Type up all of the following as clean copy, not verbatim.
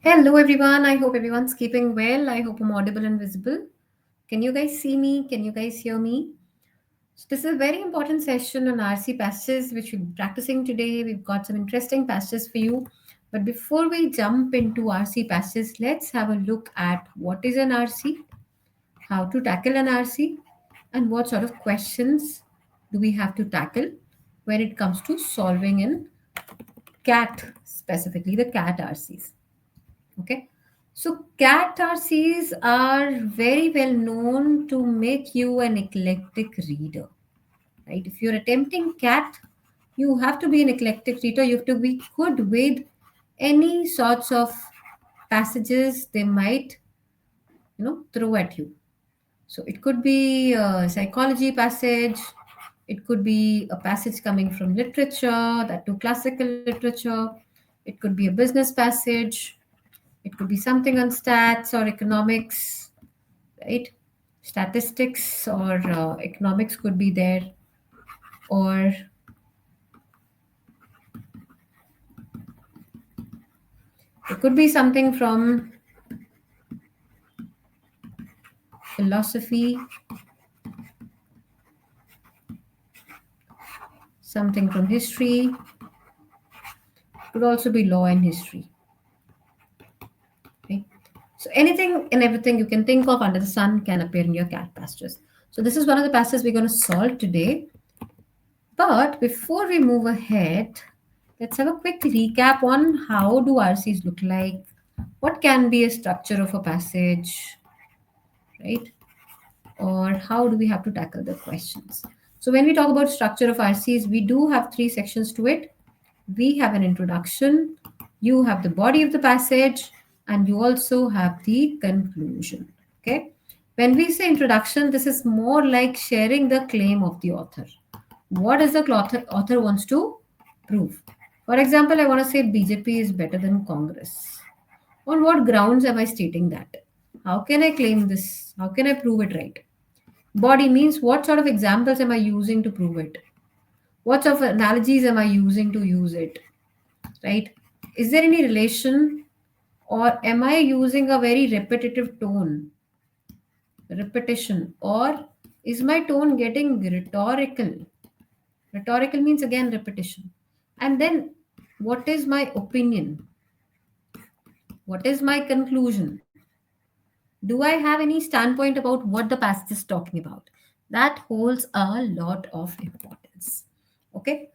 Hello, everyone. I hope everyone's keeping well. I hope I'm audible and visible. Can you guys see me? Can you guys hear me? So this is a very important session on RC passages, which we'll be practicing today. We've got some interesting passages for you. But before we jump into RC passages, let's have a look at what is an RC, how to tackle an RC, and what sort of questions do we have to tackle when it comes to solving in CAT, specifically the CAT RCs. Okay. So cat RCs are very well known to make you an eclectic reader, right? If you're attempting cat, you have to be an eclectic reader. You have to be good with any sorts of passages they might, throw at you. So it could be a psychology passage. It could be a passage coming from literature, that to classical literature. It could be a business passage. It could be something on stats or economics, right? Statistics or economics could be there, or it could be something from philosophy, something from history. It could also be law and history, right? So anything and everything you can think of under the sun can appear in your cat passages. So this is one of the passages we're going to solve today. But before we move ahead, let's have a quick recap on how do RCs look like, what can be a structure of a passage, right? Or how do we have to tackle the questions? So when we talk about structure of RCs, we do have three sections to it. We have an introduction, you have the body of the passage, and you also have the conclusion. Okay. When we say introduction, this is more like sharing the claim of the author. What does the author wants to prove? For example, I want to say BJP is better than Congress. On what grounds am I stating that? How can I claim this? How can I prove it right? Body means what sort of examples am I using to prove it? What sort of analogies am I using to use it? Right? Is there any relation, or am I using a very repetitive tone? Repetition, or is my tone getting rhetorical? Rhetorical means again repetition. And then what is my opinion? What is my conclusion? Do I have any standpoint about what the passage is talking about? That holds a lot of importance. Okay.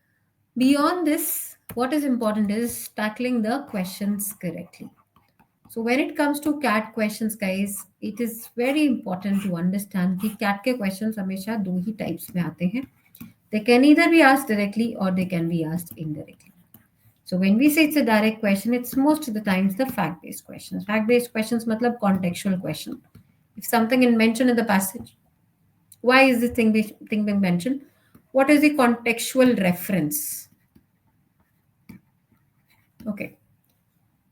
Beyond this, what is important is tackling the questions correctly. So when it comes to CAT questions, guys, it is very important to understand कि CAT के questions हमेशा दो ही types में आते हैं. They can either be asked directly or they can be asked indirectly. So when we say it's a direct question, it's most of the times the fact-based questions. Fact-based questions matlab contextual question. If something is mentioned in the passage, why is this thing being mentioned? What is the contextual reference? Okay.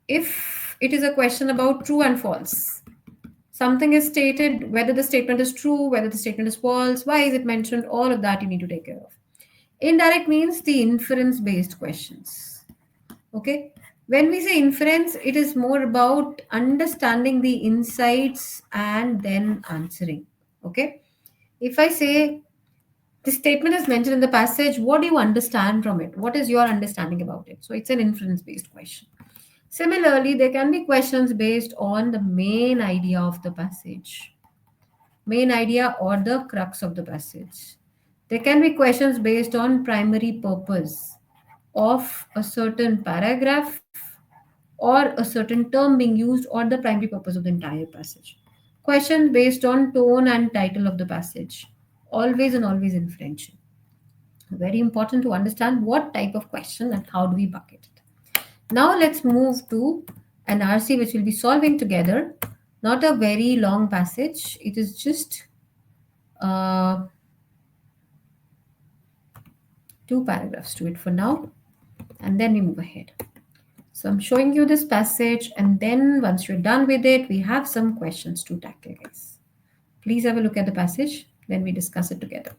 If it is a question about true and false, something is stated, whether the statement is true, whether the statement is false, why is it mentioned, all of that you need to take care of. Indirect means the inference based questions. Okay. When we say inference, it is more about understanding the insights and then answering. Okay. If I say the statement is mentioned in the passage, what do you understand from it? What is your understanding about it? So it's an inference based question. Similarly, there can be questions based on the main idea of the passage, main idea or the crux of the passage. There can be questions based on primary purpose of a certain paragraph or a certain term being used or the primary purpose of the entire passage. Questions based on tone and title of the passage, always and always inferential. Very important to understand what type of question and how do we bucket it. Now let's move to an RC which we'll be solving together. Not a very long passage. It is just uh, two paragraphs to it for now, and then we move ahead. So I'm showing you this passage, and then once you're done with it, we have some questions to tackle, guys. Please have a look at the passage, then we discuss it together.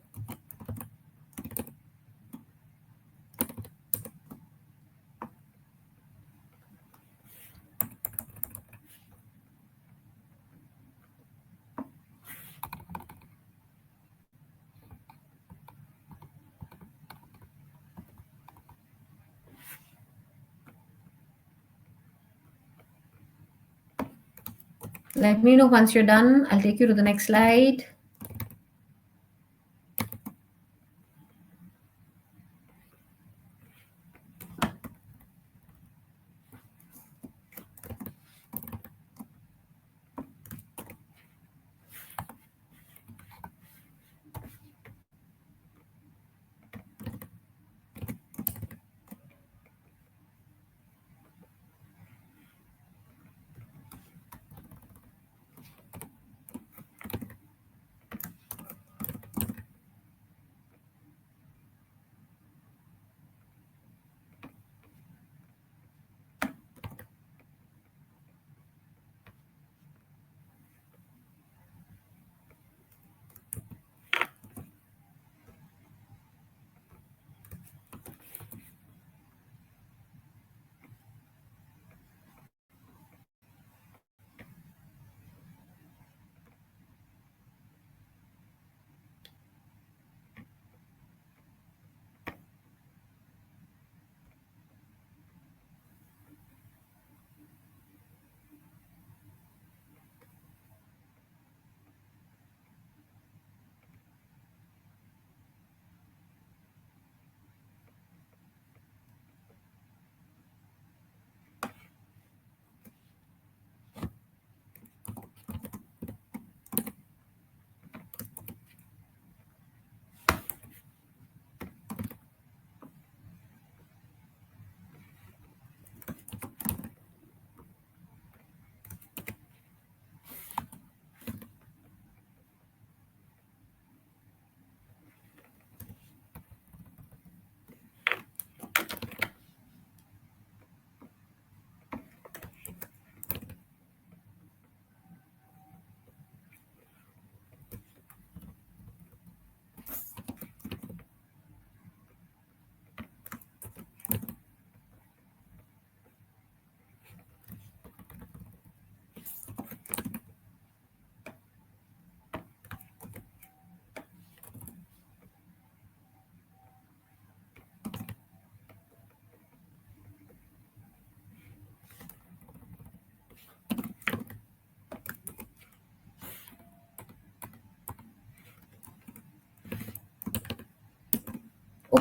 Let me know once you're done. I'll take you to the next slide.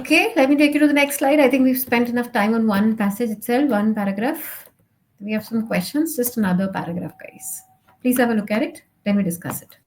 Okay, let me take you to the next slide. I think we've spent enough time on one passage itself, one paragraph. We have some questions, just another paragraph, guys. Please have a look at it, then we discuss it.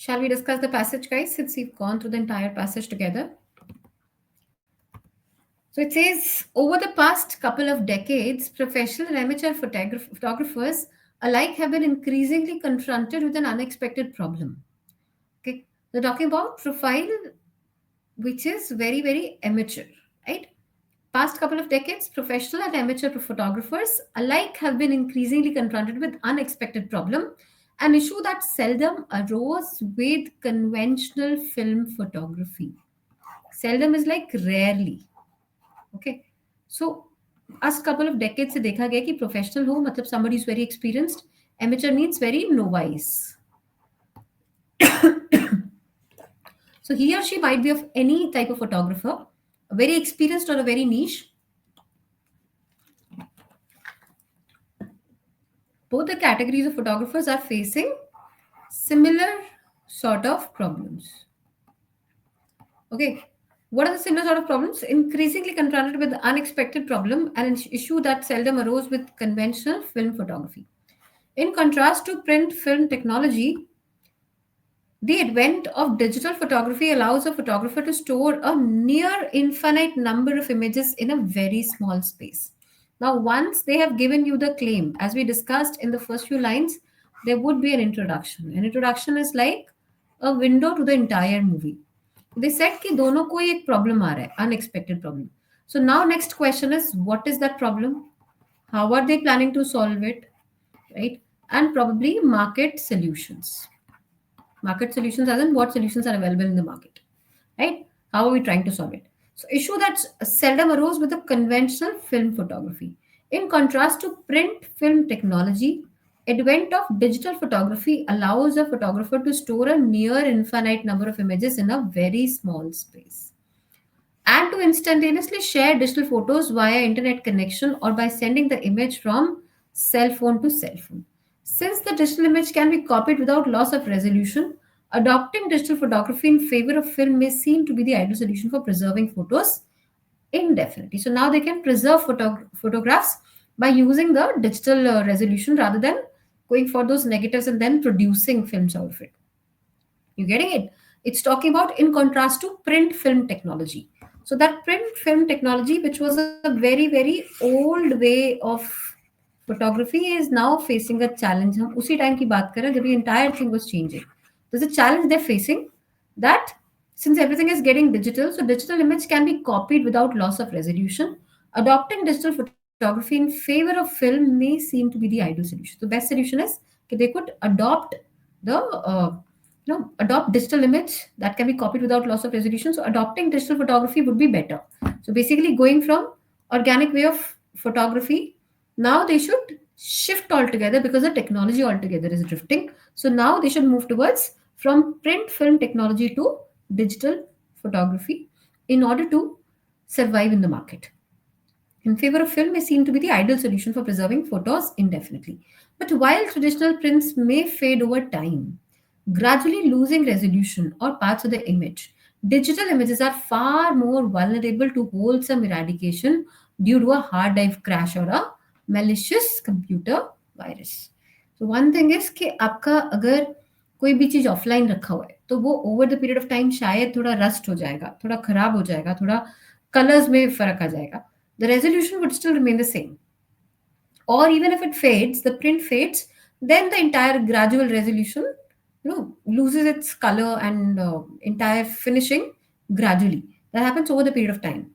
Shall we discuss the passage, guys, since we've gone through the entire passage together? So it says, over the past couple of decades, professional and amateur photographers alike have been increasingly confronted with an unexpected problem. Okay, they're talking about profile, which is very, very amateur, right? Past couple of decades, professional and amateur photographers alike have been increasingly confronted with unexpected problem, an issue that seldom arose with conventional film photography. Seldom is like rarely. Okay, so us couple of decades से देखा गया कि professional हो मतलब somebody is very experienced, amateur means very novice. So he or she might be of any type of photographer, very experienced or a very niche. Both the categories of photographers are facing similar sort of problems. Okay, what are the similar sort of problems? Increasingly confronted with the unexpected problem and an issue that seldom arose with conventional film photography. In contrast to print film technology, the advent of digital photography allows a photographer to store a near infinite number of images in a very small space. Now, once they have given you the claim, as we discussed in the first few lines, there would be an introduction. An introduction is like a window to the entire movie. They said कि दोनों को एक problem आ रहा है, unexpected problem. So now next question is, what is that problem? How are they planning to solve it? Right? And probably market solutions. Market solutions as in what solutions are available in the market, right? How are we trying to solve it? So issue that seldom arose with the conventional film photography. In contrast to print film technology, advent of digital photography allows a photographer to store a near infinite number of images in a very small space and to instantaneously share digital photos via internet connection or by sending the image from cell phone to cell phone. Since the digital image can be copied without loss of resolution, adopting digital photography in favor of film may seem to be the ideal solution for preserving photos indefinitely. So now they can preserve photographs by using the digital resolution rather than going for those negatives and then producing films out of it. You getting it? It's talking about in contrast to print film technology. So that print film technology, which was a very, very old way of photography, is now facing a challenge. हम उसी time की बात कर रहे हैं जब ये entire thing was changing. There's a challenge they're facing that since everything is getting digital, so digital image can be copied without loss of resolution. Adopting digital photography in favor of film may seem to be the ideal solution. The best solution is that they could adopt the adopt digital image that can be copied without loss of resolution. So adopting digital photography would be better. So basically going from organic way of photography, now they should shift altogether because the technology altogether is drifting. So now they should move towards from print film technology to digital photography in order to survive in the market. In favor of film may seem to be the ideal solution for preserving photos indefinitely. But while traditional prints may fade over time, gradually losing resolution or parts of the image, digital images are far more vulnerable to wholesome eradication due to a hard drive crash or a malicious computer virus. So one thing is कि आपका अगर कोई भी चीज offline रखा हुआ है तो वो over the period of time शायद थोड़ा रस्ट हो जाएगा, थोड़ा खराब हो जाएगा, थोड़ा कलर्स में फर्क आ जाएगा. The resolution would still remain the same. Or even if it fades, the print fades, then the entire gradual resolution, loses its color and entire finishing gradually. That happens over the period of time.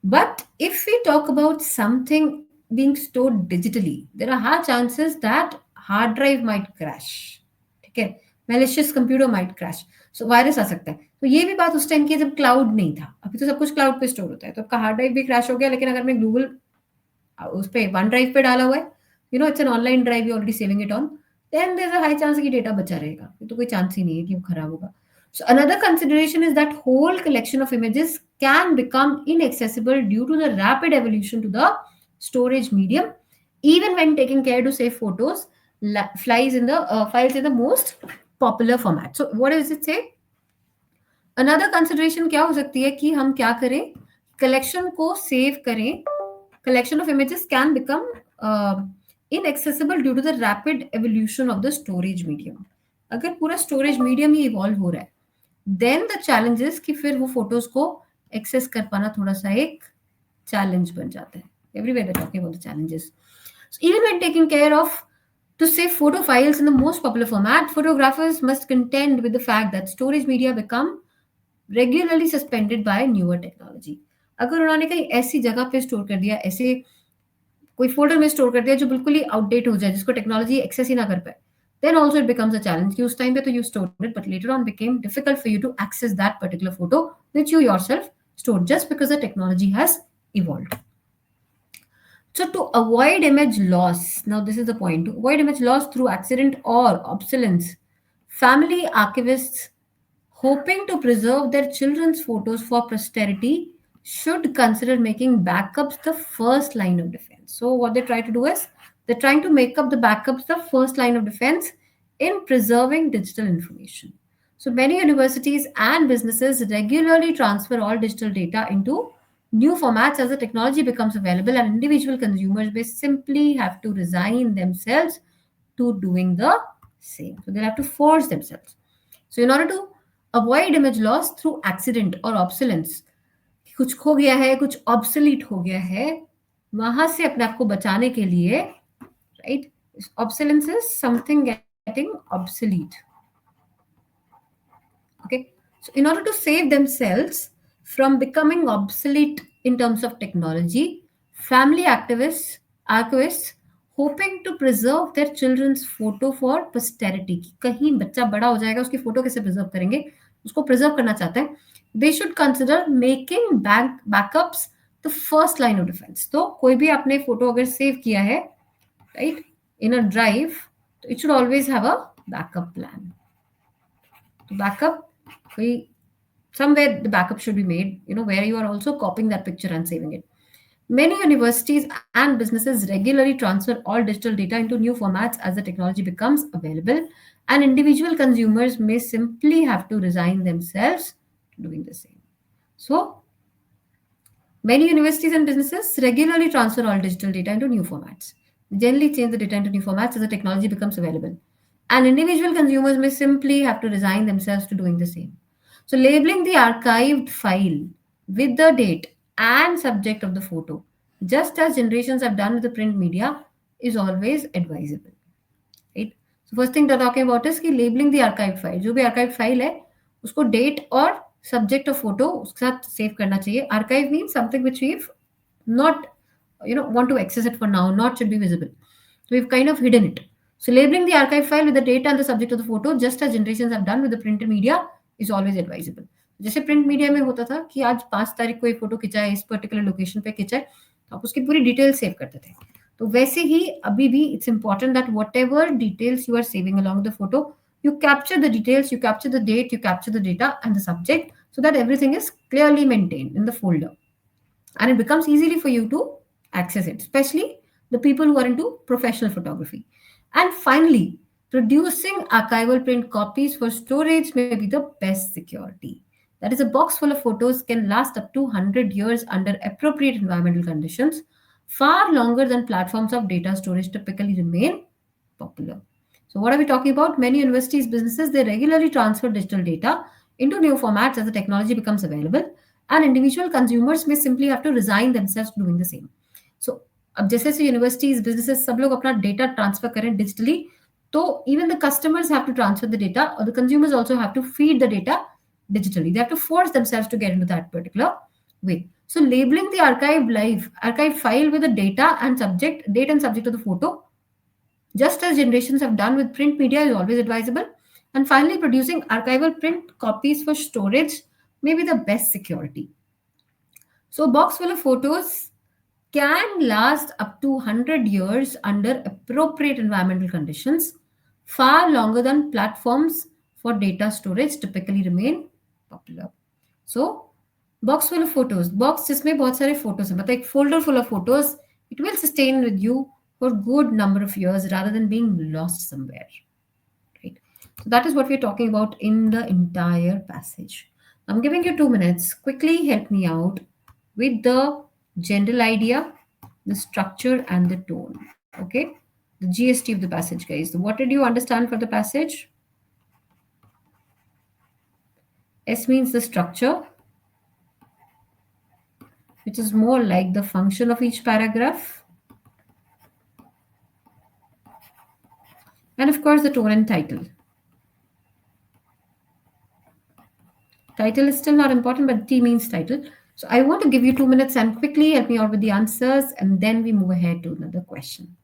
But if we talk about something being stored digitally, there are high chances that hard drive might crash. ठीक है, malicious computer might crash. So virus आ सकता है. तो ये भी बात उस टाइम की जब क्लाउड नहीं था. अभी तो सब कुछ क्लाउड पे स्टोर होता है. तो आपका हार्ड ड्राइव भी क्रैश हो गया, लेकिन अगर मैं गूगल उस पे वन ड्राइव पे डाला हुआ है, it's an online drive, you already saving it on, then there is a high chance कि डेटा बचा रहेगा. तो कोई चांस ही नहीं है कि वो खराब होगा. So another consideration is that whole collection of images can become inaccessible due to the rapid evolution to the storage medium, even when taking care to save photos, files in the most popular format. So what does it say? Another consideration क्या हो सकती है कि हम क्या करें, collection को save करें. Collection of images can become inaccessible due to the rapid evolution of the storage medium. अगर पूरा स्टोरेज मीडियम ही इवॉल्व हो रहा है, देन द चैलेंजेस कि फिर वो फोटोज को एक्सेस कर पाना थोड़ा सा एक चैलेंज बन जाता है. Everywhere they're talking about the challenges. So even when taking care of to save photo files in the most popular format, photographers must contend with the fact that storage media become regularly suspended by newer technology. अगर उन्होंने कहीं ऐसी जगह पे store कर दिया, ऐसे कोई फोल्डर में स्टोर कर दिया जो बिल्कुल ही आउटडेट हो जाए, जिसको टेक्नोलॉजी एक्सेस ही ना कर पाए, then also it becomes a challenge कि उस टाइम पे तो you stored it, but later on became difficult for you to access that particular photo which you yourself stored just because the technology has evolved. So to avoid image loss, now this is the point, to avoid image loss through accident or obsolescence, family archivists hoping to preserve their children's photos for posterity should consider making backups the first line of defense. So what they try to do is they're trying to make up the backups the first line of defense in preserving digital information. So many universities and businesses regularly transfer all digital data into new formats as the technology becomes available, and individual consumers may simply have to resign themselves to doing the same. So they'll have to force themselves. So in order to avoid image loss through accident or obsolescence, कुछ खो गया है, कुछ obsolete हो गया है, वहां से अपने आप को बचाने के लिए, right, obsolescence is something getting obsolete. Okay, so in order to save themselves from becoming obsolete in terms of technology, family activists, archivists, hoping to preserve their children's photo for posterity. कि कहीं बच्चा बड़ा हो जाएगा, उसकी photo कैसे preserve करेंगे, उसको प्रिजर्व करना चाहते हैं, they should consider making backups the first line of defense. तो कोई भी आपने फोटो अगर सेव किया है, right, in a drive, it should always have a backup plan. To backup, we somewhere the backup should be made, where you are also copying that picture and saving it. Many universities and businesses regularly transfer all digital data into new formats as the technology becomes available, and individual consumers may simply have to resign themselves to doing the same. So many universities and businesses regularly transfer all digital data into new formats. They generally change the data into new formats as the technology becomes available. And individual consumers may simply have to resign themselves to doing the same. So, labeling the archived file with the date and subject of the photo, just as generations have done with the print media, is always advisable. Right? So, first thing they're talking about is कि labeling the archived file. जो भी archived file है, उसको date और subject of photo उसके साथ save करना चाहिए. Archive means something which we've not, want to access it for now, not should be visible. So we've kind of hidden it. So labeling the archive file with the data and the subject of the photo, just as generations have done with the printed media, is always advisable. जैसे print media में होता था कि आज 5 तारीख को एक photo खिंचा है, इस पर्टिकुलर लोकेशन पे खिंचा है, तो आप उसकी पूरी डिटेल सेव करते थे. तो वैसे ही अभी भी it's important that whatever details you are saving along the photo, you capture the details, you capture the date, you capture the data and the subject, so that everything is clearly maintained in the folder and it becomes easily for you to access it, especially the people who are into professional photography. And finally, producing archival print copies for storage may be the best security. That is, a box full of photos can last up to 100 years under appropriate environmental conditions, far longer than platforms of data storage typically remain popular. So, what are we talking about? Many universities, businesses, they regularly transfer digital data into new formats as the technology becomes available, and individual consumers may simply have to resign themselves to doing the same. So, अब जैसे जैसे universities businesses सब लोग अपना data transfer करें digitally, तो even the customers have to transfer the data और the consumers also have to feed the data digitally. They have to force themselves to get into that particular way. So labeling the archive file with the data and subject, date and subject of the photo, just as generations have done with print media, is always advisable. And finally, producing archival print copies for storage may be the best security. So a box full of photos can last up to 100 years under appropriate environmental conditions, far longer than platforms for data storage typically remain popular. So, box full of photos, box जिसमें बहुत सारे photos हैं, मतलब एक folder full of photos, it will sustain with you for good number of years rather than being lost somewhere. Right? So that is what we're talking about in the entire passage. I'm giving you 2 minutes. Quickly help me out with the general idea, the structure, and the tone. Okay, the GST of the passage, guys. So what did you understand for the passage? S means the structure, which is more like the function of each paragraph. And of course, the tone and title. Title is still not important, but T means title. So I want to give you 2 minutes and quickly help me out with the answers, and then we move ahead to another question.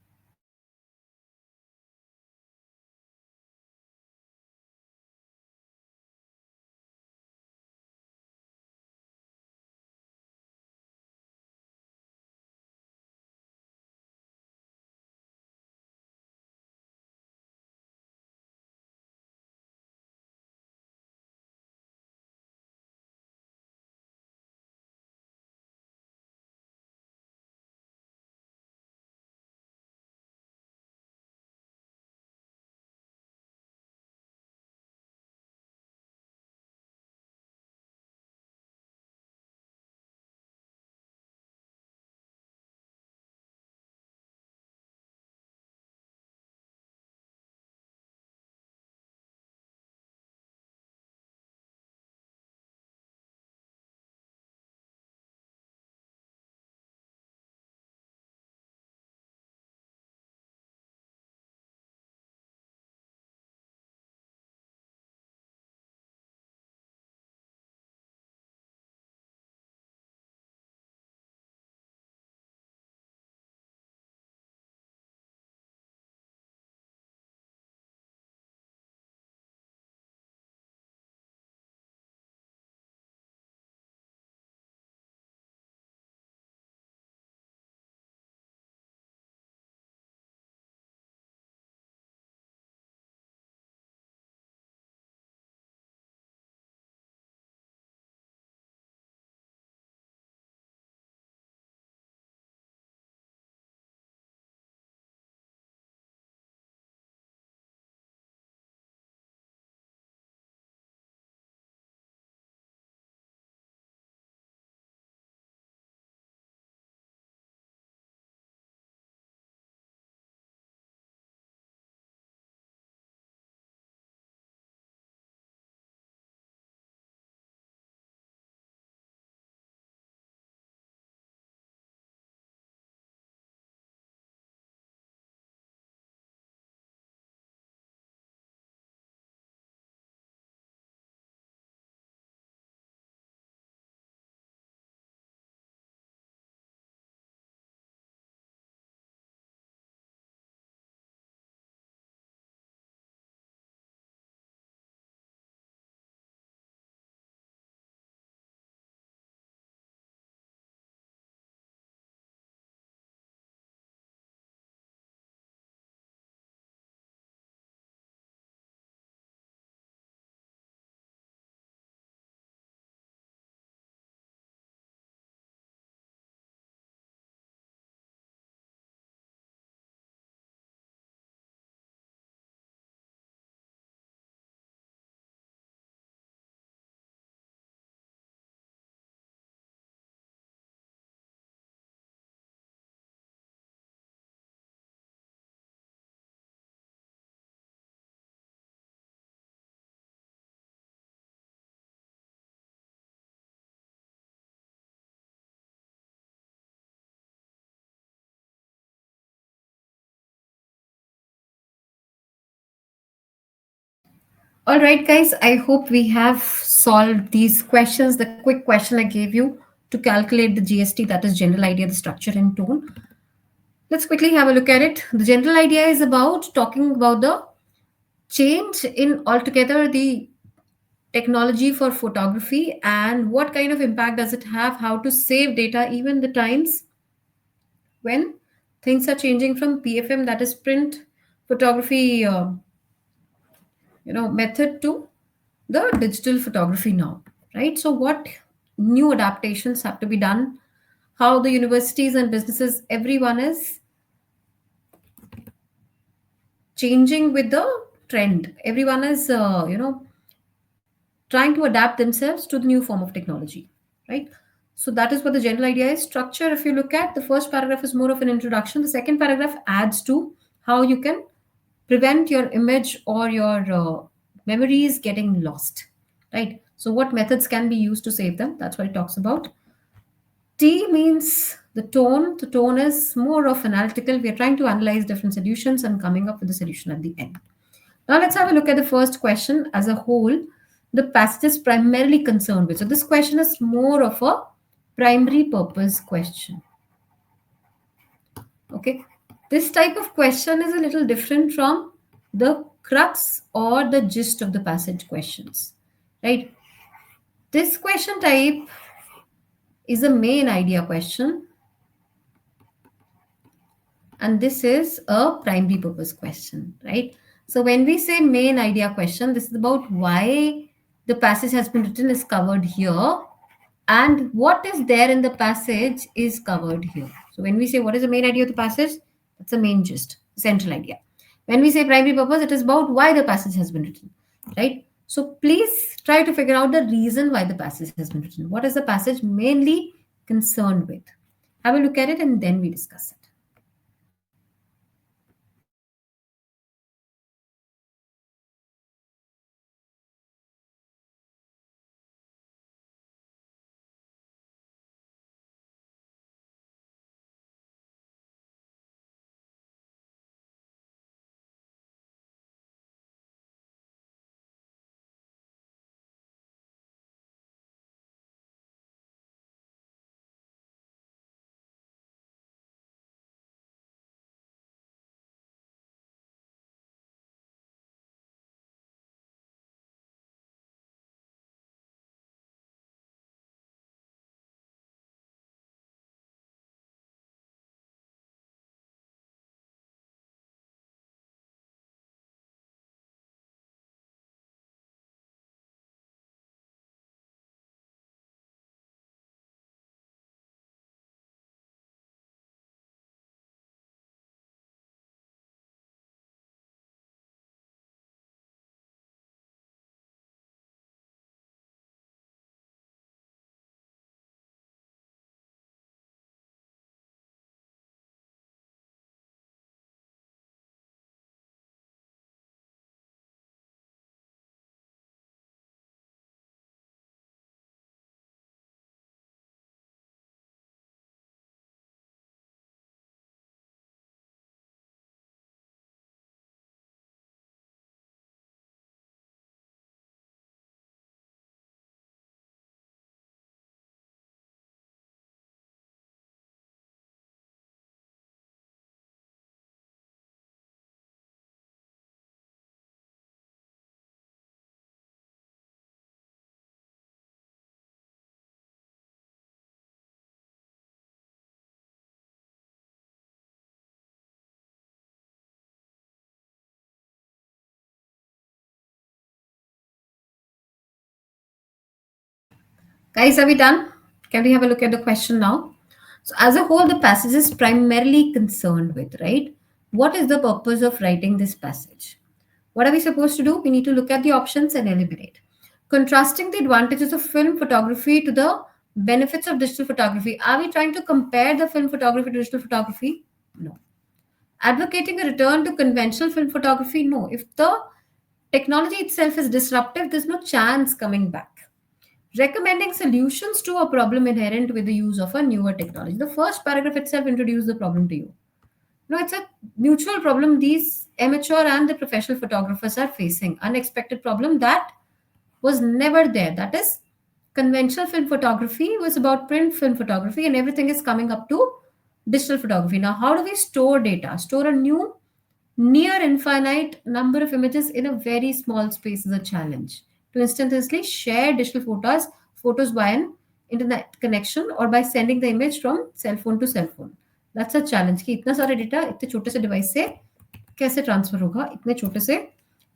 All right, guys, I hope we have solved these questions. The quick question I gave you to calculate the GST, that is general idea, the structure and tone. Let's quickly have a look at it. The general idea is about talking about the change in altogether the technology for photography and what kind of impact does it have, how to save data, even the times when things are changing from PFM, that is print photography, method to the digital photography now, right? So what new adaptations have to be done, how the universities and businesses, everyone is changing with the trend, everyone is trying to adapt themselves to the new form of technology, right? So that is what the general idea is. Structure, if you look at the first paragraph, is more of an introduction. The second paragraph adds to how you can prevent your image or your memories getting lost, right? So what methods can be used to save them? That's what it talks about. T means the tone. The tone is more of analytical. We are trying to analyze different solutions and coming up with a solution at the end. Now let's have a look at the first question as a whole. The passage is primarily concerned with. So this question is more of a primary purpose question. Okay. This type of question is a little different from the crux or the gist of the passage questions. Right. This question type is a main idea question, and this is a primary purpose question, right? So when we say main idea question, this is about why the passage has been written is covered here, and what is there in the passage is covered here. So when we say what is the main idea of the passage, that's the main gist, central idea. When we say primary purpose, it is about why the passage has been written, right? So please try to figure out the reason why the passage has been written. What is the passage mainly concerned with? Have a look at it and then we discuss it. Guys, are we done? Can we have a look at the question now? So, as a whole, the passage is primarily concerned with, right? What is the purpose of writing this passage? What are we supposed to do? We need to look at the options and eliminate. Contrasting the advantages of film photography to the benefits of digital photography. Are we trying to compare the film photography to digital photography? No. Advocating a return to conventional film photography? No. If the technology itself is disruptive, there's no chance coming back. Recommending solutions to a problem inherent with the use of a newer technology. The first paragraph itself introduces the problem to you. No, it's a mutual problem these amateur and the professional photographers are facing. Unexpected problem that was never there. That is, conventional film photography was about print film photography, and everything is coming up to digital photography. Now, how do we store data? Store a new near infinite number of images in a very small space is a challenge. To instantaneously share digital photos by an internet connection or by sending the image from cell phone to cell phone. That's a challenge कि इतना सारा data इतने छोटे से device से कैसे transfer होगा इतने छोटे से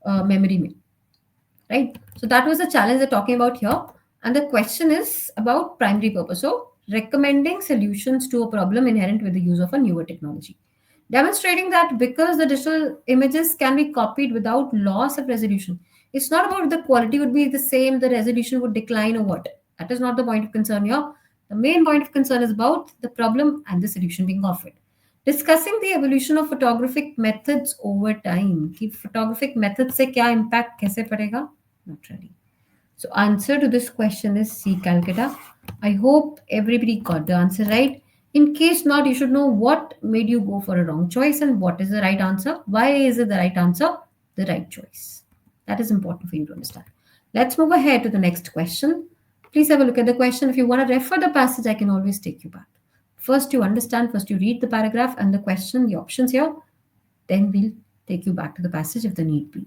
मेमोरी में, right? So that was the challenge they're talking about here. And the question is about primary purpose. So recommending solutions to a problem inherent with the use of a newer technology. Demonstrating that because the digital images can be copied without loss of resolution, it's not about the quality would be the same, the resolution would decline or what. That is not the point of concern here. The main point of concern is about the problem and the solution being offered. Discussing the evolution of photographic methods over time. कि photographic methods से क्या impact कैसे पड़ेगा? Not really. So answer to this question is C, Calcutta. I hope everybody got the answer right. In case not, you should know what made you go for a wrong choice and what is the right answer. Why is it the right answer? The right choice. That is important for you to understand. Let's move ahead to the next question. Please have a look at the question. If you want to refer the passage, I can always take you back. First, you understand, first, you read the paragraph and the question, the options here. Then we'll take you back to the passage if the need be.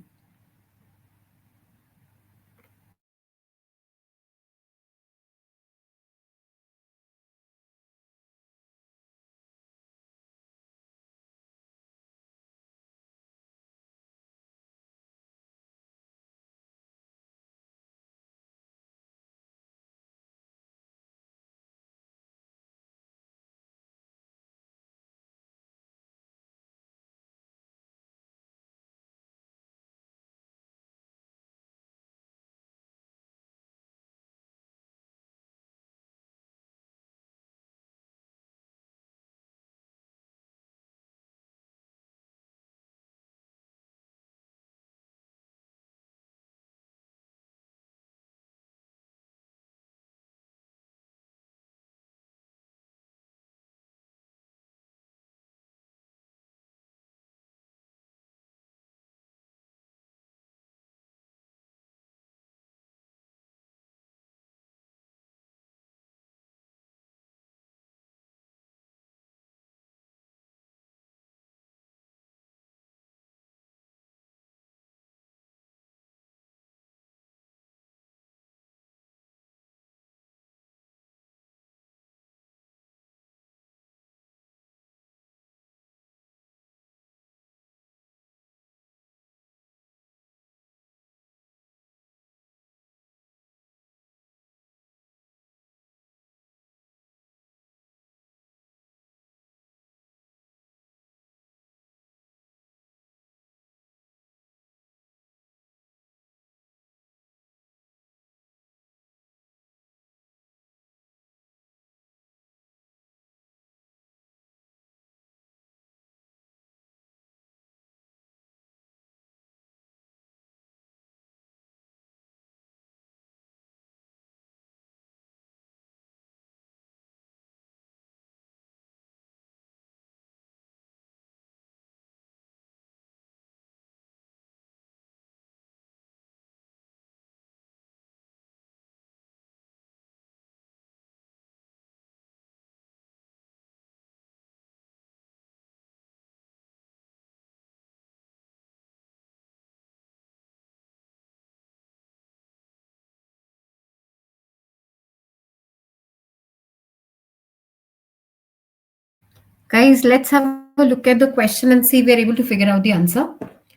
Guys, let's have a look at the question and see if we're able to figure out the answer.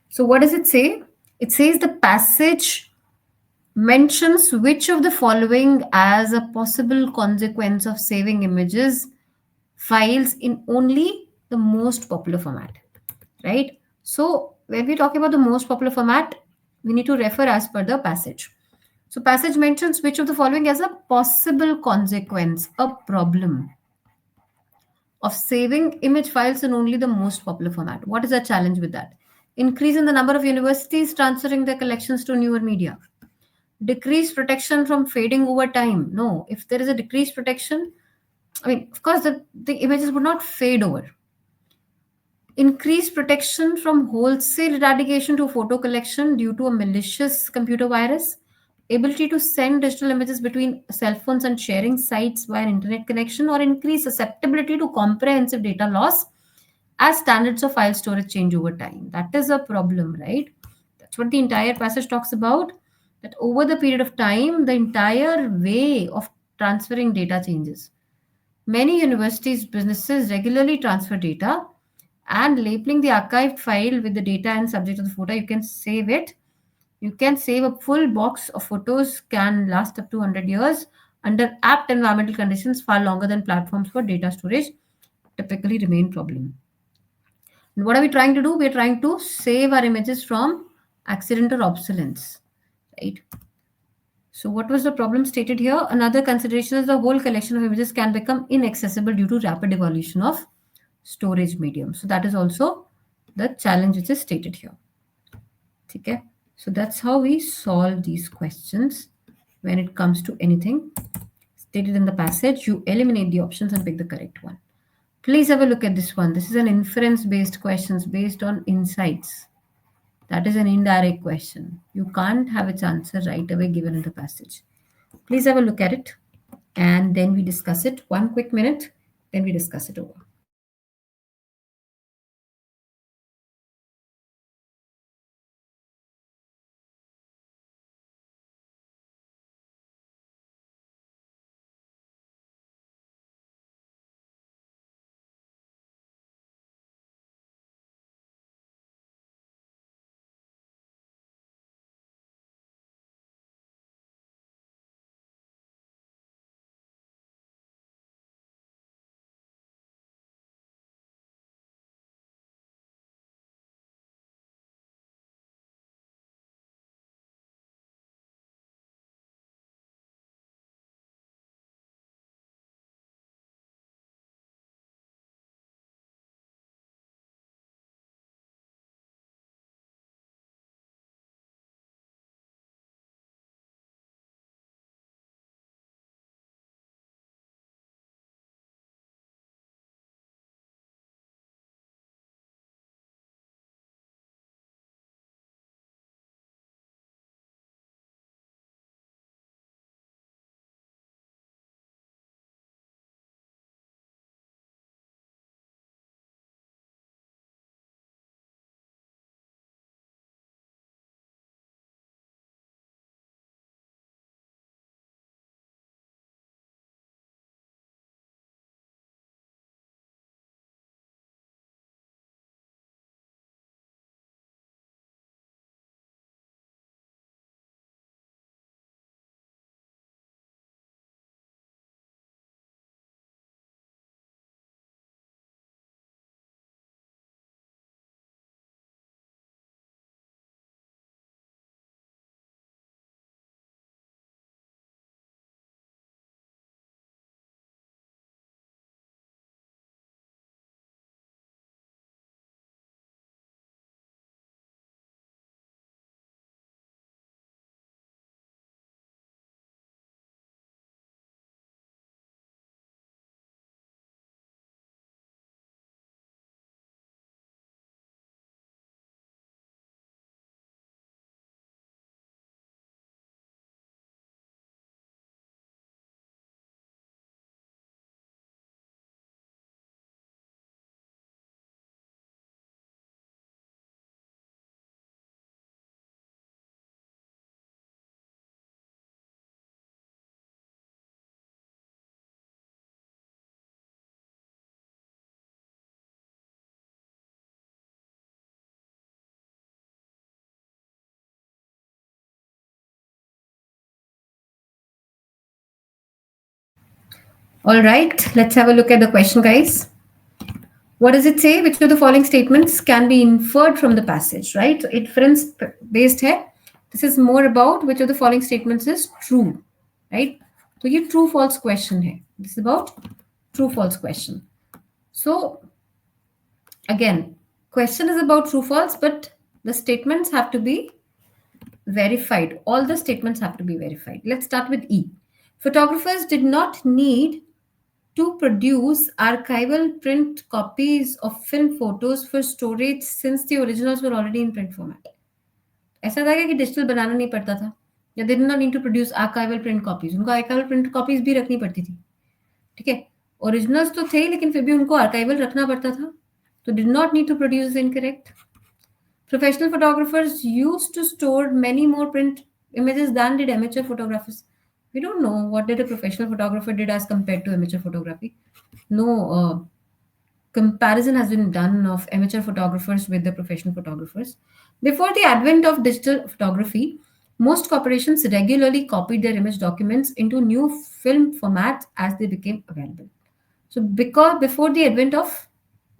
So, what does it say? It says the passage mentions which of the following as a possible consequence of saving images files in only the most popular format, right? So, when we talk about the most popular format, we need to refer as per the passage. So, passage mentions which of the following as a possible consequence, a problem of saving image files in only the most popular format. What is the challenge with that? Increase in the number of universities transferring their collections to newer media. Decrease protection from fading over time. No, if there is a decreased protection, I mean, of course, the images would not fade over. Increased protection from wholesale eradication to photo collection due to a malicious computer virus. Ability to send digital images between cell phones and sharing sites via internet connection, or increase susceptibility to comprehensive data loss as standards of file storage change over time. That is a problem, right? That's what the entire passage talks about. That over the period of time, the entire way of transferring data changes. Many universities, businesses regularly transfer data, and labeling the archived file with the data and subject of the photo, you can save it. You can save a full box of photos, can last up to 100 years under apt environmental conditions, far longer than platforms for data storage typically remain problem. And what are we trying to do? We're trying to save our images from accidental obsolescence, right? So what was the problem stated here? Another consideration is the whole collection of images can become inaccessible due to rapid evolution of storage medium. So that is also the challenge which is stated here. Okay. So that's how we solve these questions. when it comes to anything stated in the passage, you eliminate the options and pick the correct one. Please have a look at this one. This is an inference based questions based on insights. That is an indirect question. You can't have its answer right away given in the passage. Please have a look at it and then we discuss it. 1 quick minute, then we discuss it over. All right, let's have a look at the question, guys. What does it say? Which of the following statements can be inferred from the passage, right? So inference based hai. This is more about which of the following statements is true, right? So ये true false question hai. This is about true false question. So again, question is about true false, but the statements have to be verified. All the statements have to be verified. Let's start with E. Photographers did not need to produce archival print copies of film photos for storage since the originals were already in print format. ऐसा था क्या कि digital बनाना नहीं पड़ता था या they did not need to produce archival print copies उनको archival print copies भी रखनी पड़ती थी ठीक है ओरिजिनल्स तो थे लेकिन फिर भी उनको आर्काइवल रखना पड़ता था तो did not need to produce incorrect Professional photographers used to store many more print images than did amateur photographers. We don't know what did a professional photographer did as compared to amateur photography. No comparison has been done of amateur photographers with the professional photographers. Before the advent of digital photography, most corporations regularly copied their image documents into new film formats as they became available. So because before the advent of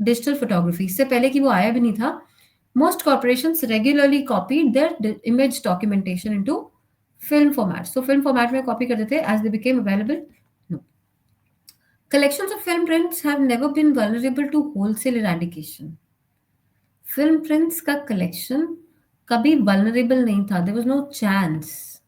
digital photography, इससे पहले कि वो आया भी नहीं था, most corporations regularly copied their image documentation into film format. So film format में copy करते थे as they became available. No. Collections of film prints have never been vulnerable to wholesale eradication. Film prints का collection कभी vulnerable नहीं था. There was no chance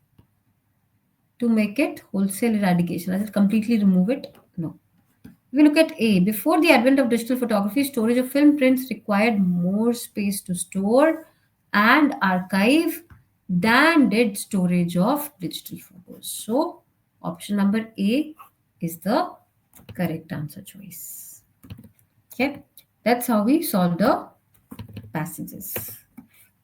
to make it wholesale eradication? Does it completely remove it? No. If we look at A, before the advent of digital photography, storage of film prints required more space to store and archive than did storage of digital photos. So, option number A is the correct answer choice. Okay, that's how we solve the passages.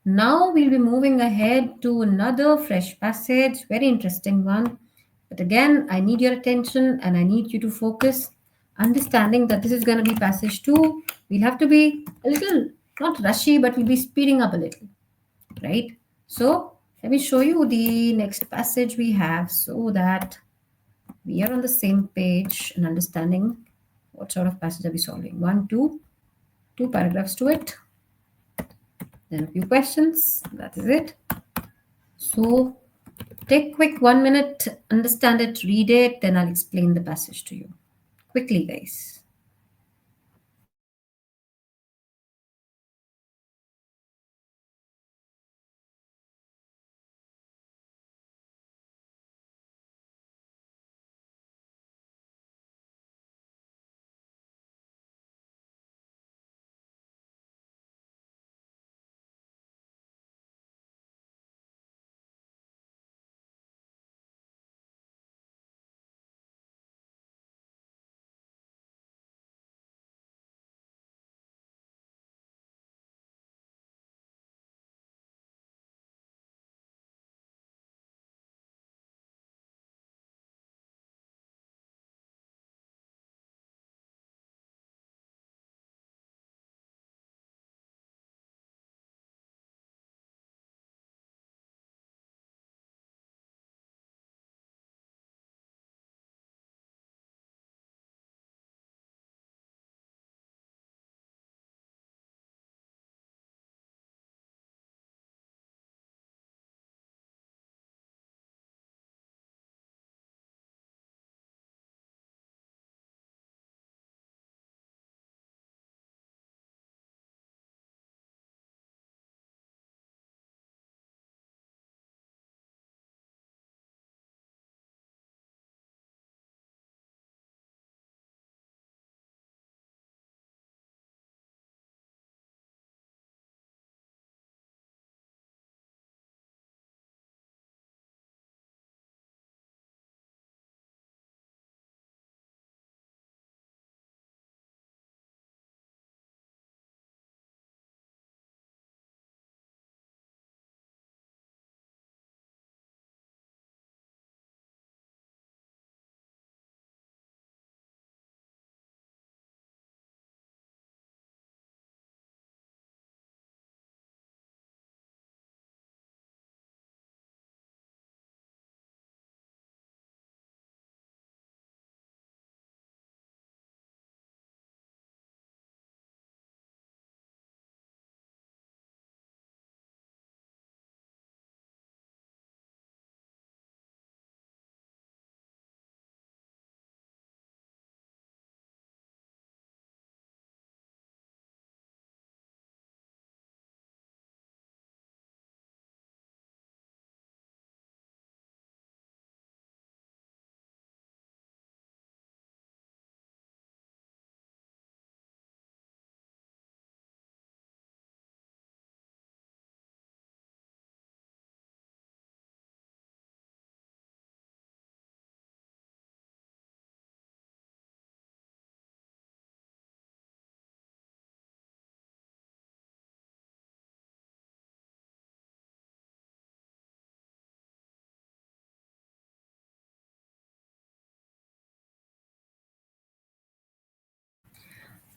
Now we'll be moving ahead to another fresh passage, very interesting one. But again, I need your attention and I need you to focus, understanding that this is going to be passage 2. We'll have to be a little, not rushy, but we'll be speeding up a little, right? So let me show you the next passage we have so that we are on the same page and understanding what sort of passage are we solving. Two paragraphs to it. Then a few questions. That is it. So take quick 1 minute, understand it, read it, then I'll explain the passage to you. Quickly, guys.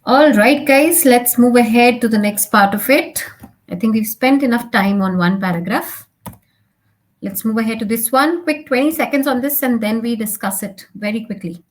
All right, guys, let's move ahead to the next part of it. I think we've spent enough time on one paragraph. Let's move ahead to this one. Quick 20 seconds on this, and then we discuss it very quickly.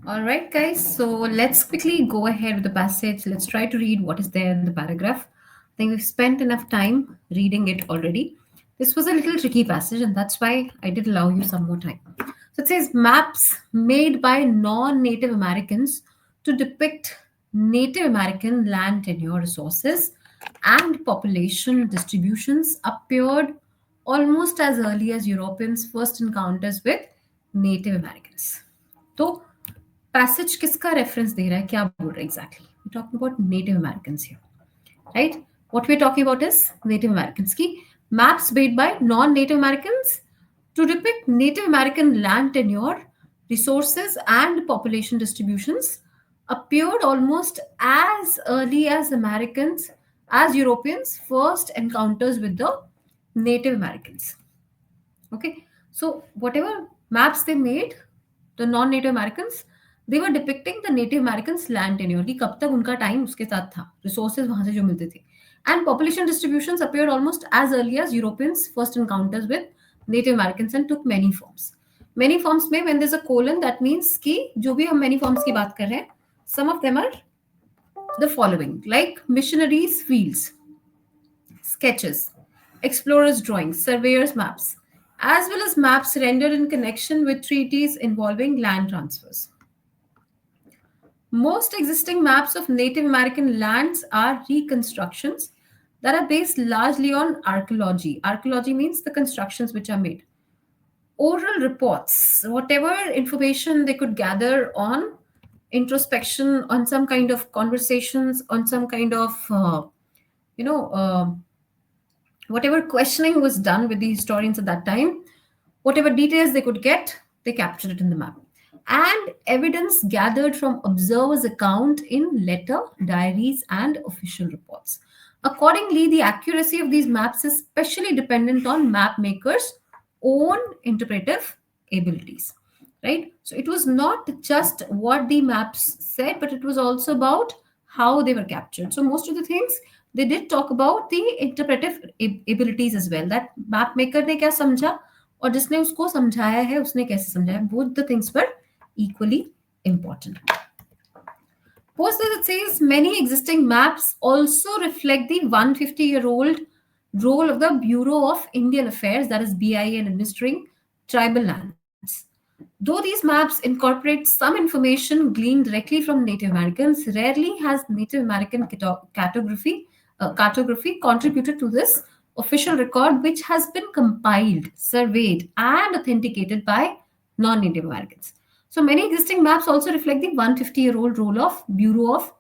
All right, guys. So let's quickly go ahead with the passage. Let's try to read what is there in the paragraph. I think we've spent enough time reading it already. This was a little tricky passage, and that's why I did allow you some more time. So it says maps made by non Native Americans to depict Native American land tenure resources and population distributions appeared almost as early as Europeans' first encounters with Native Americans. तो passage किसका reference दे रहा है क्या बोल रहा है exactly we talking about Native Americans here right what we talking about is Native Americans की maps made by non Native Americans to depict Native American land tenure, resources, and population distributions appeared almost as early as Europeans' first encounters with the Native Americans. Okay, so whatever maps they made, the non-Native Americans, they were depicting the Native Americans' land tenure कि कब तक उनका time उसके साथ था, resources वहां से जो मिलते थे, and population distributions appeared almost as early as Europeans' first encounters with Native Americans and took many forms. Many forms में when there's a colon that means कि जो भी हम many forms की बात कर रहे हैं, some of them are the following like missionaries' fields, sketches, explorers' drawings, surveyors' maps, as well as maps rendered in connection with treaties involving land transfers. Most existing maps of Native American lands are reconstructions that are based largely on archaeology. Archaeology means the constructions which are made. Oral reports, whatever information they could gather on introspection, on some kind of conversations, on some kind of, you know, whatever questioning was done with the historians at that time, whatever details they could get, they captured it in the map. And evidence gathered from observers' account in letter, diaries, and official reports. Accordingly, the accuracy of these maps is specially dependent on map makers' own interpretive abilities. Right? So it was not just what the maps said, but it was also about how they were captured. So most of the things they did talk about the interpretive abilities as well. That map maker ने क्या समझा और जिसने उसको समझाया है उसने कैसे समझाया. Both the things were equally important. Post this, it says many existing maps also reflect the 150-year-old role of the Bureau of Indian Affairs, that is BIA, in administering tribal lands. Though these maps incorporate some information gleaned directly from Native Americans, rarely has Native American cartography contributed to this official record, which has been compiled, surveyed, and authenticated by non-Native Americans. So many existing maps also reflect the 150-year-old role of Bureau of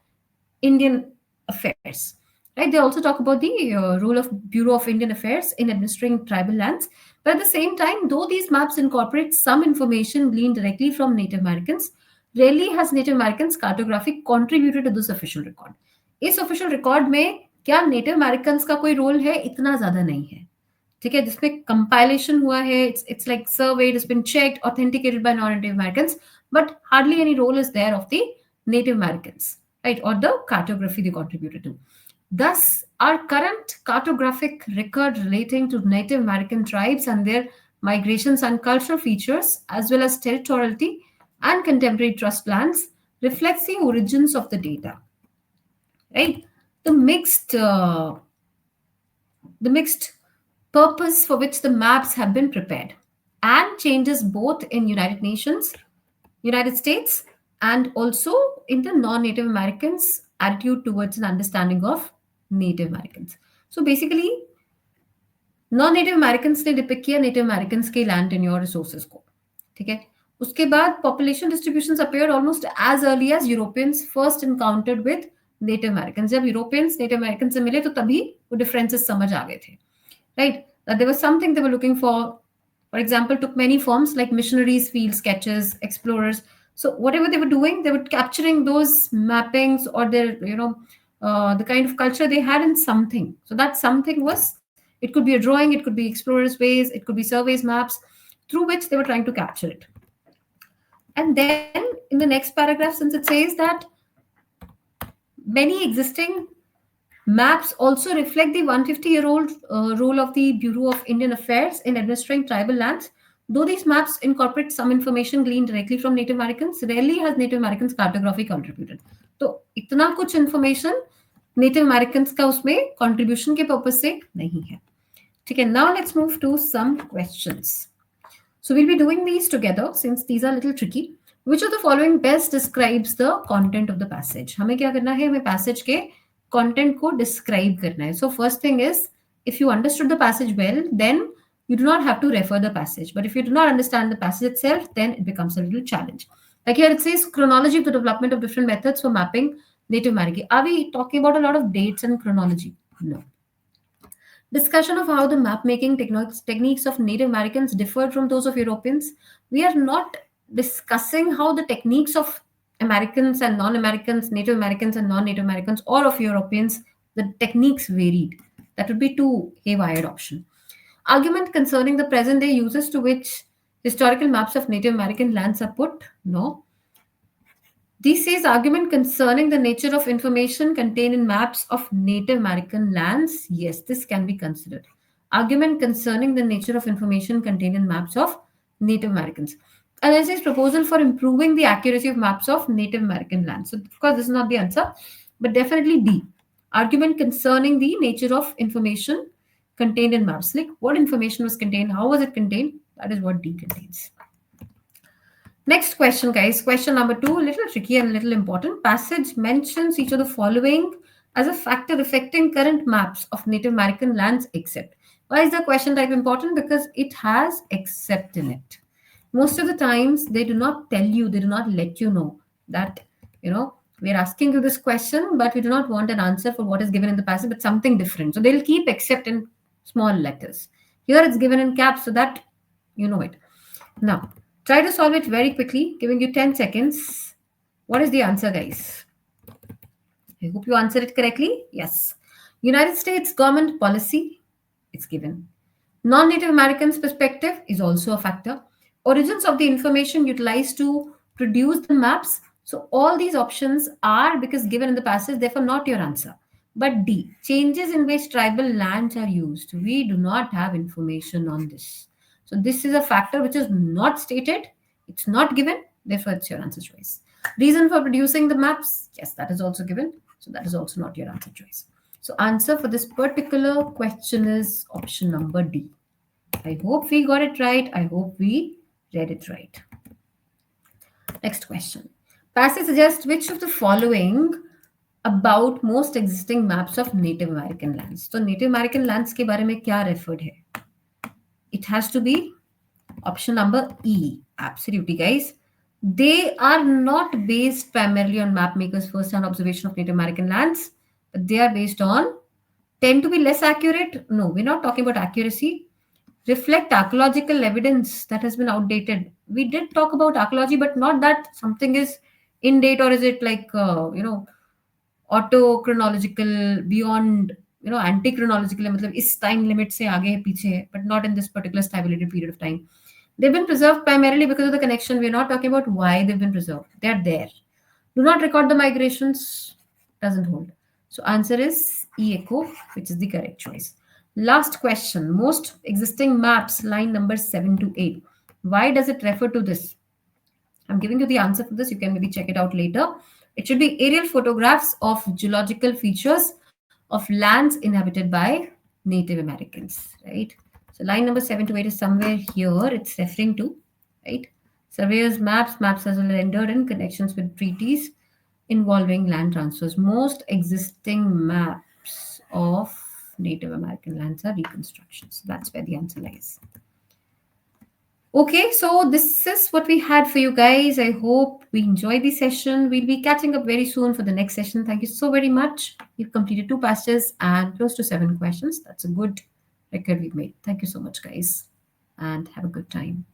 Indian Affairs. Right? They also talk about the role of Bureau of Indian Affairs in administering tribal lands. But at the same time, though these maps incorporate some information gleaned directly from Native Americans, rarely has Native Americans cartography contributed to this official record. इस official record में क्या Native Americans का कोई role है इतना ज़्यादा नहीं है. ठीक है, जिसमें compilation हुआ है, it's like surveyed, it's been checked, authenticated by non-Native Americans, but hardly any role is there of the Native Americans, right, or the cartography they contributed to. Thus, our current cartographic record relating to Native American tribes and their migrations and cultural features, as well as territoriality and contemporary trust lands, reflects the origins of the data. Right, the mixed purpose for which the maps have been prepared, and changes both in United States, and also in the non-Native Americans' attitude towards an understanding of Native Americans. So basically, non-Native Americans ने depict किया Native Americans के land tenure resources को. ठीक है, उसके बाद population distributions appeared almost as early as Europeans first encountered with Native Americans. जब Europeans Native Americans से मिले तो तभी वो differences समझ आ गए थे. Right? That there was something they were looking for example, took many forms like missionaries, field sketches, explorers. So whatever they were doing, they were capturing those mappings or their, the kind of culture they had in something. So that something was, it could be a drawing, it could be explorers' ways, it could be surveys, maps, through which they were trying to capture it. And then in the next paragraph, since it says that many existing maps also reflect the 150-year-old role of the Bureau of Indian Affairs in administering tribal lands. Though these maps incorporate some information gleaned directly from Native Americans, rarely has Native Americans cartography contributed. तो इतना कुछ information Native Americans का उसमें contribution के purpose से नहीं है. ठीक है, now let's move to some questions. So we'll be doing these together since these are a little tricky. Which of the following best describes the content of the passage? हमें क्या करना है? हमें passage के content को describe करना है. So first thing is, if you understood the passage well, then you do not have to refer the passage. But if you do not understand the passage itself, then it becomes a little challenge. Like here it says chronology of the development of different methods for mapping Native American. Are we talking about a lot of dates and chronology? No. Discussion of how the map making techniques of Native Americans differed from those of Europeans. We are not discussing how the techniques of Americans and non-Americans, Native Americans and non-Native Americans, or of Europeans, the techniques varied. That would be too haywire option. Argument concerning the present day uses to which historical maps of Native American lands are put. No. This says argument concerning the nature of information contained in maps of Native American lands. Yes, this can be considered. Argument concerning the nature of information contained in maps of Native Americans. Analysis proposal for improving the accuracy of maps of Native American lands. So, of course, this is not the answer, but definitely D. Argument concerning the nature of information contained in maps. Like what information was contained, how was it contained? That is what D contains. Next question, guys. Question number 2, a little tricky and a little important. Passage mentions each of the following as a factor affecting current maps of Native American lands except. Why is the question type important? Because it has except in it. Most of the times, they do not tell you, they do not let you know that, we're asking you this question, but we do not want an answer for what is given in the passage, but something different. So they'll keep except in small letters. Here it's given in caps so that you know it. Now, try to solve it very quickly, giving you 10 seconds. What is the answer, guys? I hope you answered it correctly. Yes. United States government policy, it's given. Non-Native Americans' perspective is also a factor. Origins of the information utilized to produce the maps. So all these options are because given in the passage, therefore not your answer. But D, changes in which tribal lands are used. We do not have information on this. So this is a factor which is not stated. It's not given. Therefore, it's your answer choice. Reason for producing the maps. Yes, that is also given. So that is also not your answer choice. So answer for this particular question is option number D. I hope we got it right. I hope we read it right. Next question. Passage suggests which of the following about most existing maps of Native American lands. So Native American lands के बारे में क्या referred है? It has to be option number E. Absolutely, guys. They are not based primarily on map makers' first-hand observation of Native American lands, but they are based on tend to be less accurate. No, we're not talking about accuracy. Reflect archaeological evidence that has been outdated. We did talk about archaeology, but not that something is in date or is it like auto chronological beyond anti chronological मतलब इस time limit से आगे है पीछे है, but not in this particular stipulated period of time. They've been preserved primarily because of the connection. We're not talking about why they've been preserved. They're there. Do not record the migrations. Doesn't hold. So answer is E echo, which is the correct choice. Last question. Most existing maps, line number 7 to 8. Why does it refer to this? I'm giving you the answer for this. You can maybe check it out later. It should be aerial photographs of geological features of lands inhabited by Native Americans, right? So line number 7 to 8 is somewhere here. It's referring to, right? Surveyors' maps as well rendered in connections with treaties involving land transfers. Most existing maps of Native American lands are reconstructions. That's where the answer lies. Okay, so this is what we had for you guys. I hope we enjoyed the session. We'll be catching up very soon for the next session. Thank you so very much. You've completed 2 passages and close to 7 questions. That's a good record we've made. Thank you so much, guys, and have a good time.